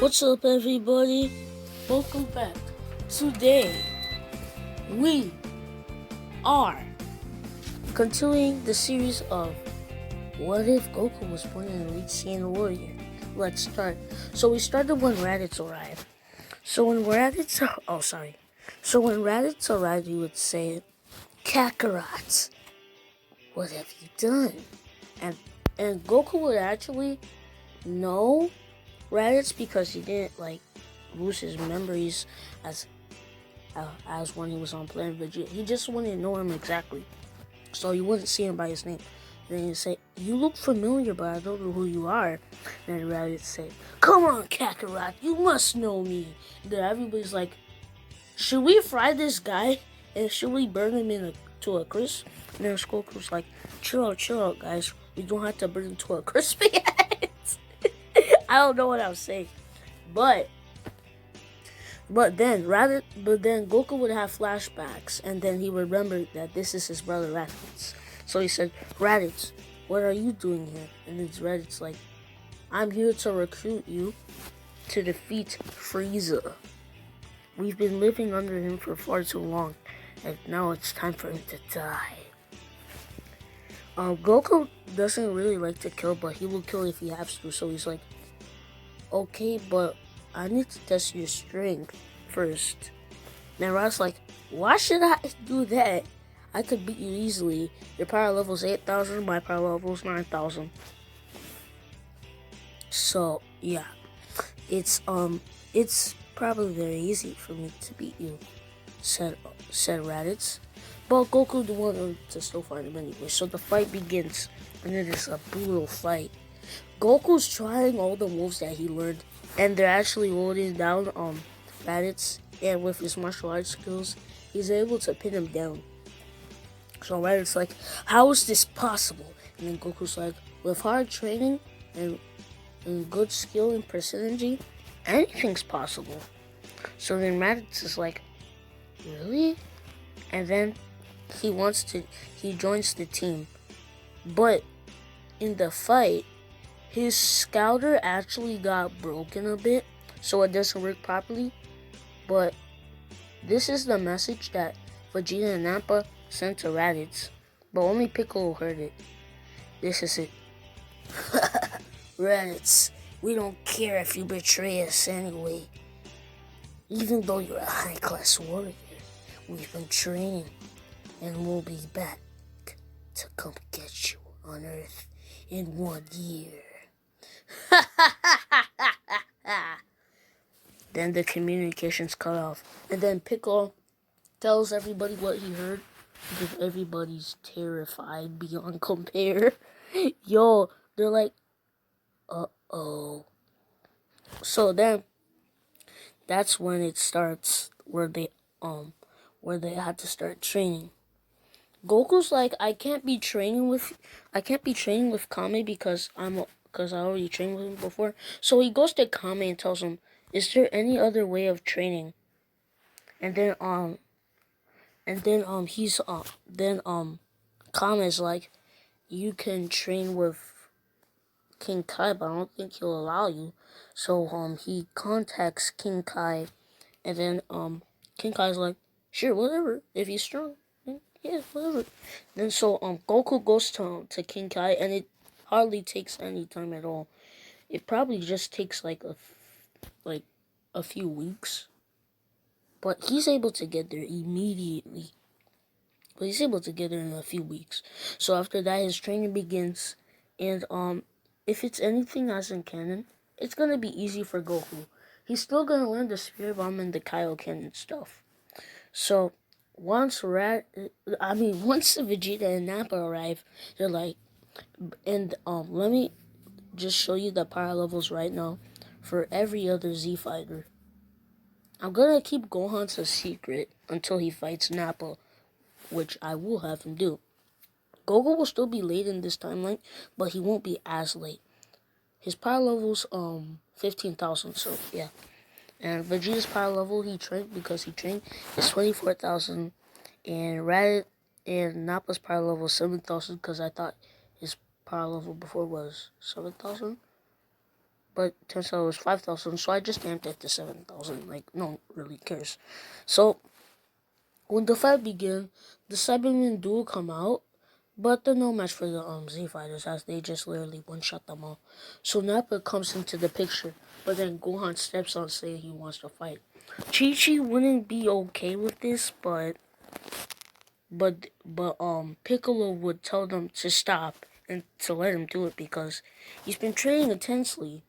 What's up, everybody? Welcome back. Today, we are continuing the series of What If Goku Was born an Elite Saiyan Warrior? Let's start. So we started when Raditz arrived. So when Raditz arrived, he would say, Kakarot, what have you done? And Goku would actually know Raditz because he didn't lose his memories as when he was on Planet Vegeta. He just wouldn't know him exactly, so you wouldn't see him by his name. Then he'd say, "You look familiar, but I don't know who you are." And then Raditz say, "Come on, Kakarot, you must know me." And then everybody's like, "Should we fry this guy and should we burn him to a crisp?" And then Goku's like, "Chill out, guys. We don't have to burn him to a crisp yet." I don't know what I was saying, but then Goku would have flashbacks, and then he remembered that this is his brother Raditz. So he said, "Raditz, what are you doing here?" And then Raditz like, "I'm here to recruit you to defeat Frieza. We've been living under him for far too long, and now it's time for him to die." Goku doesn't really like to kill, but he will kill if he has to. So he's like, "Okay, but I need to test your strength first." Now Rod's like, "Why should I do that? I could beat you easily. Your power level's 8,000, my power level's 9,000. So yeah, it's probably very easy for me to beat you," said Raditz. But Goku wanted to still fight him anyway. So the fight begins, and it is a brutal fight. Goku's trying all the moves that he learned, and they're actually loading down Raditz, and with his martial arts skills, he's able to pin him down. So Raditz like, "How is this possible?" And then Goku's like, "With hard training and good skill and precision, anything's possible." So then Raditz is like, "Really?" And then he joins the team. But in the fight, his scouter actually got broken a bit, so it doesn't work properly. But this is the message that Vegeta and Nappa sent to Raditz, but only Piccolo heard it. This is it. "Raditz, we don't care if you betray us anyway. Even though you're a high-class warrior, we've been training, and we'll be back to come get you on Earth in 1 year." Then the communications cut off, and then Piccolo tells everybody what he heard, because everybody's terrified beyond compare. Yo, they're like, "Uh-oh." So then that's when it starts, where they had to start training. Goku's like, I can't be training with Kame because I already trained with him before. So he goes to Kame and tells him, "Is there any other way of training?" And then Kame is like, "You can train with King Kai, but I don't think he'll allow you." So he contacts King Kai, and then King Kai's like, "Sure, whatever. If he's strong, then yeah, whatever." Then so Goku goes to King Kai, and it hardly takes any time at all. It probably just takes like a few weeks, but he's able to get there immediately. But he's able to get there in a few weeks. So after that, his training begins, and if it's anything as in canon, it's gonna be easy for Goku. He's still gonna learn the Spirit Bomb and the Kaioken and stuff. So once Vegeta and Nappa arrive, they're like, and let me just show you the power levels right now for every other Z fighter. I'm gonna keep Gohan's a secret until he fights Nappa, which I will have him do. Goku will still be late in this timeline, but he won't be as late. His power level's 15,000, so yeah. And Vegeta's power level he trained is 24,000, and Nappa's power level is 7,000 because I thought his power level before was 7,000. but turns out it was 5,000. So I just stamped it to 7,000. Like no one really cares. So when the fight began, the Cybermen do come out, but they're no match for the Z fighters as they just literally one shot them all. So Nappa comes into the picture, but then Gohan steps on saying he wants to fight. Chi-Chi wouldn't be okay with this, but Piccolo would tell them to stop and to let him do it because he's been training intensely.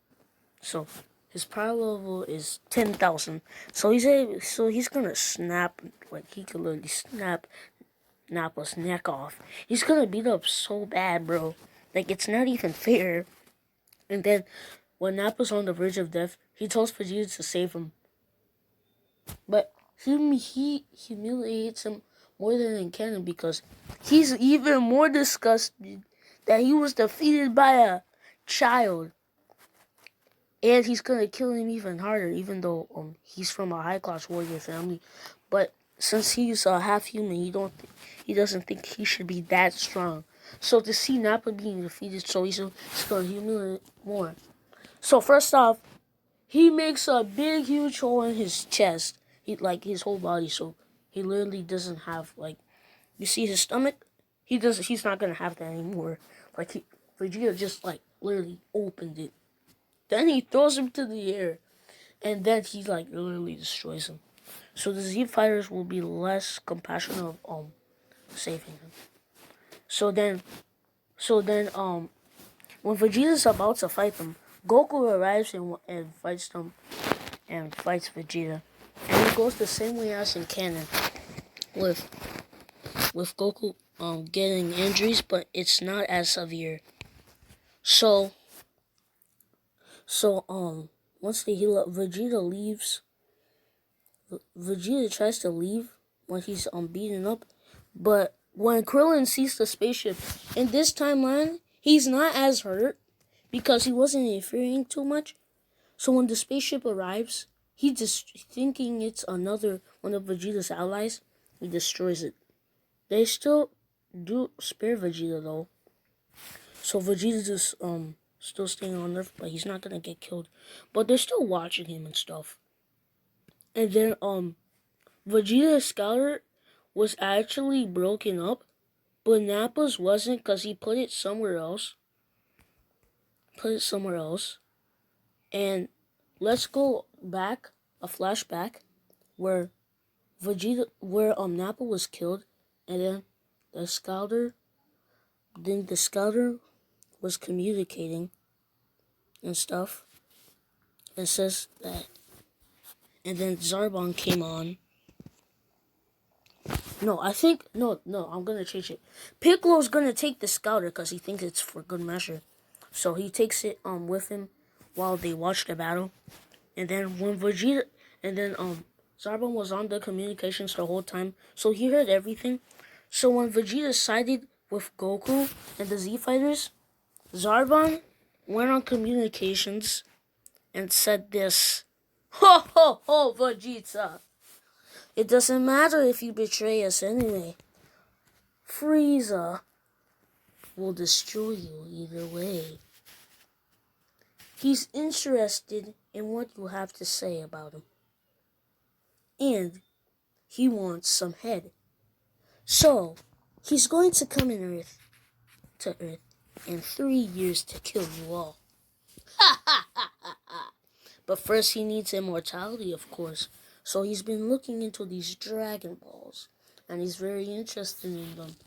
So his power level is 10,000. So he's gonna snap, like he could literally snap Nappa's neck off. He's gonna beat up so bad, bro. Like it's not even fair. And then when Nappa's on the verge of death, he tells Vegeta to save him. But he humiliates him more than in canon because he's even more disgusted that he was defeated by a child. And he's gonna kill him even harder, even though he's from a high class warrior family. But since he's half human, he doesn't think he should be that strong. So to see Nappa being defeated so easily, it's gonna humiliate more. So first off, he makes a big, huge hole in his chest, like his whole body. So he literally doesn't have like, you see his stomach. He's not gonna have that anymore. Like Vegeta just like literally opened it. Then he throws him to the air, and then he like literally destroys him. So the Z fighters will be less compassionate of saving him. So then when Vegeta's about to fight them, Goku arrives and fights them and fights Vegeta, and it goes the same way as in canon with Goku getting injuries, but it's not as severe. So once they heal up, Vegeta tries to leave when he's beaten up, but when Krillin sees the spaceship in this timeline, he's not as hurt because he wasn't interfering too much. So when the spaceship arrives, he just thinking it's another one of Vegeta's allies, he destroys it. They still do spare Vegeta though, so Vegeta just still staying on Earth, but he's not gonna get killed. But they're still watching him and stuff. And then Vegeta's scouter was actually broken up, but Nappa's wasn't because he put it somewhere else. And let's go back, a flashback, where Nappa was killed, and then the scouter was communicating and stuff, and says that, and then Zarbon came on. No, I'm gonna change it. Piccolo's gonna take the scouter because he thinks it's for good measure. So he takes it with him while they watch the battle. And then Zarbon was on the communications the whole time, so he heard everything. So when Vegeta sided with Goku and the Z fighters, Zarbon went on communications and said this: "Ho ho ho, Vegeta! It doesn't matter if you betray us anyway. Frieza will destroy you either way. He's interested in what you have to say about him. And he wants some head. So, he's going to come to Earth in 3 years to kill you all. Ha ha ha ha ha. But first he needs immortality, of course. So he's been looking into these Dragon Balls, and he's very interested in them.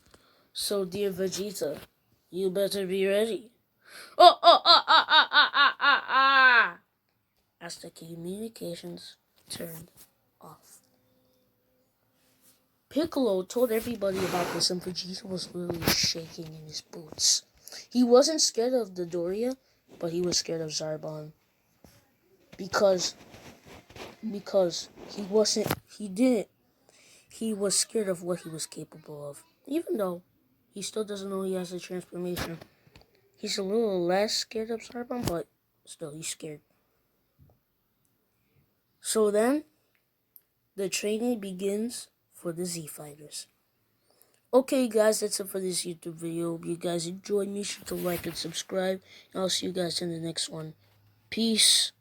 So, dear Vegeta, you better be ready. Oh, oh, ah, ah, ah, ah, ah, ah, ah. As the communications turned off. Piccolo told everybody about this, and Vegeta was literally shaking in his boots. He wasn't scared of the Doria, but he was scared of Zarbon. Because he was scared of what he was capable of. Even though he still doesn't know he has a transformation. He's a little less scared of Zarbon, but still he's scared. So then, the training begins for the Z Fighters. Okay guys, that's it for this YouTube video. Hope you guys enjoyed. Make sure to like and subscribe. And I'll see you guys in the next one. Peace.